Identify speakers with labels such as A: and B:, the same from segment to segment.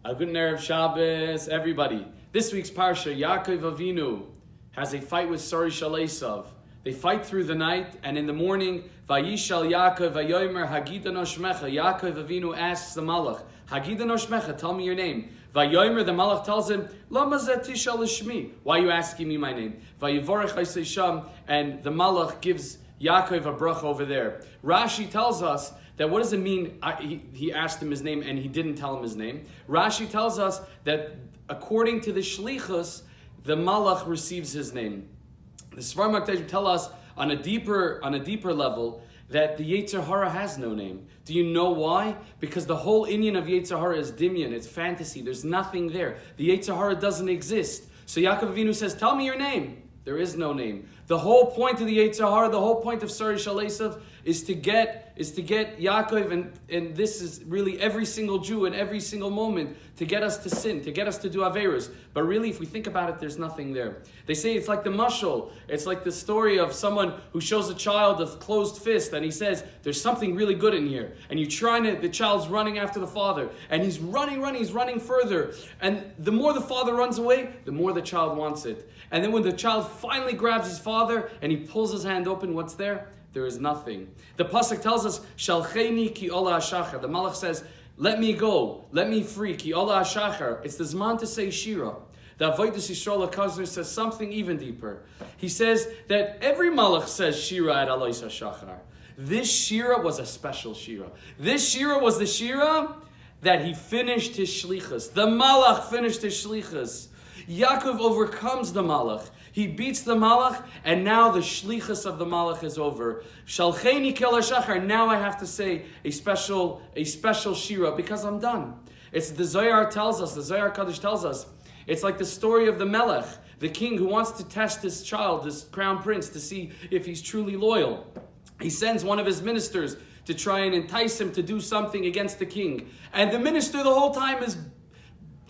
A: A good Erev Shabbos, everybody. This week's Parsha, Yaakov Avinu has a fight with Sari Shalesav. They fight through the night, and in the morning, Vayishal Yaakov Vayomer Hagidano Shmecha. Yaakov Avinu asks the malach, Hagidano Shmecha, tell me your name. Vayomer, the malach tells him, Lama zeh tishal lishmi. Why are you asking me my name? Vayivorech Haisei Sham, and the malach gives Yaakov a bracha over there. Rashi tells us that what does it mean? He asked him his name and he didn't tell him his name. Rashi tells us that according to the shlichus, the malach receives his name. The Sfarim HaKadoshim tell us on a deeper level that the Yetzer Hara has no name. Do you know why? Because the whole inyan of Yetzer Hara is dimyan, it's fantasy. There's nothing there. The Yetzer Hara doesn't exist. So Yaakov Avinu says, "Tell me your name." There is no name. The whole point of the Yetzer Hara, the whole point of Sari Shalesav is to get Yaakov, and this is really every single Jew in every single moment, to get us to sin, to get us to do Averos. But really, if we think about it, there's nothing there. They say it's like the mashal. It's like the story of someone who shows a child a closed fist, and he says, there's something really good in here. And the child's running after the father, and he's running further. And the more the father runs away, the more the child wants it. And then when the child finally grabs his father, and he pulls his hand open, what's there? There is nothing. The pasuk tells us, "Shalcheni ki ola hashachar." The malach says, "Let me go, let me free." Ki ola hashachar. It's the zman to say shira. The Avodas Yisrael HaKazner says something even deeper. He says that every malach says shira at Alois hashachar. This shira was a special shira. This shira was the shira that he finished his shlichus. The malach finished his shlichus. Yaakov overcomes the malach. He beats the malach, and now the shlichus of the malach is over. Shalcheni kel hashachar. Now I have to say a special shira because I'm done. It's the Zohar tells us. The Zohar Kaddish tells us. It's like the story of the melech, the king who wants to test his child, this crown prince, to see if he's truly loyal. He sends one of his ministers to try and entice him to do something against the king, and the minister the whole time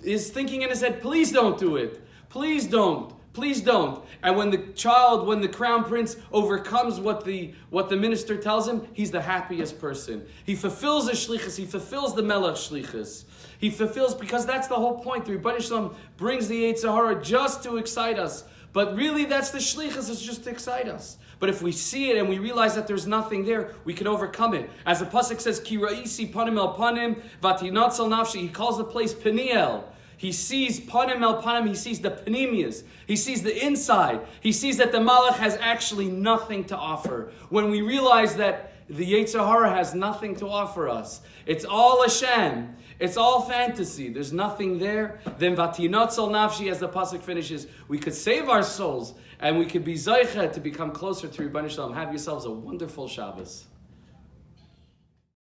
A: is thinking in his head, "Please don't do it. Please don't. Please don't." And when the crown prince overcomes what the minister tells him, he's the happiest person. He fulfills his shlichus. He fulfills the melech shlichus. He fulfills, because that's the whole point. The Rebbeinu Shalom brings the Yetzer Hara just to excite us. But really, that's the shlichus, is just to excite us. But if we see it and we realize that there's nothing there, we can overcome it. As the pasuk says, "Ki ra'isi panim el panim, vatinatzel nafshi." He calls the place Peniel. He sees panim el panim, he sees the panemias, he sees the inside, he sees that the malach has actually nothing to offer. When we realize that the Yetzer Hara has nothing to offer us, it's all a sham, it's all fantasy, there's nothing there, then vatinatzel nafshi, as the pasuk finishes, we could save our souls and we could be zaycha to become closer to Rebbeinu Shalom. Have yourselves a wonderful Shabbos.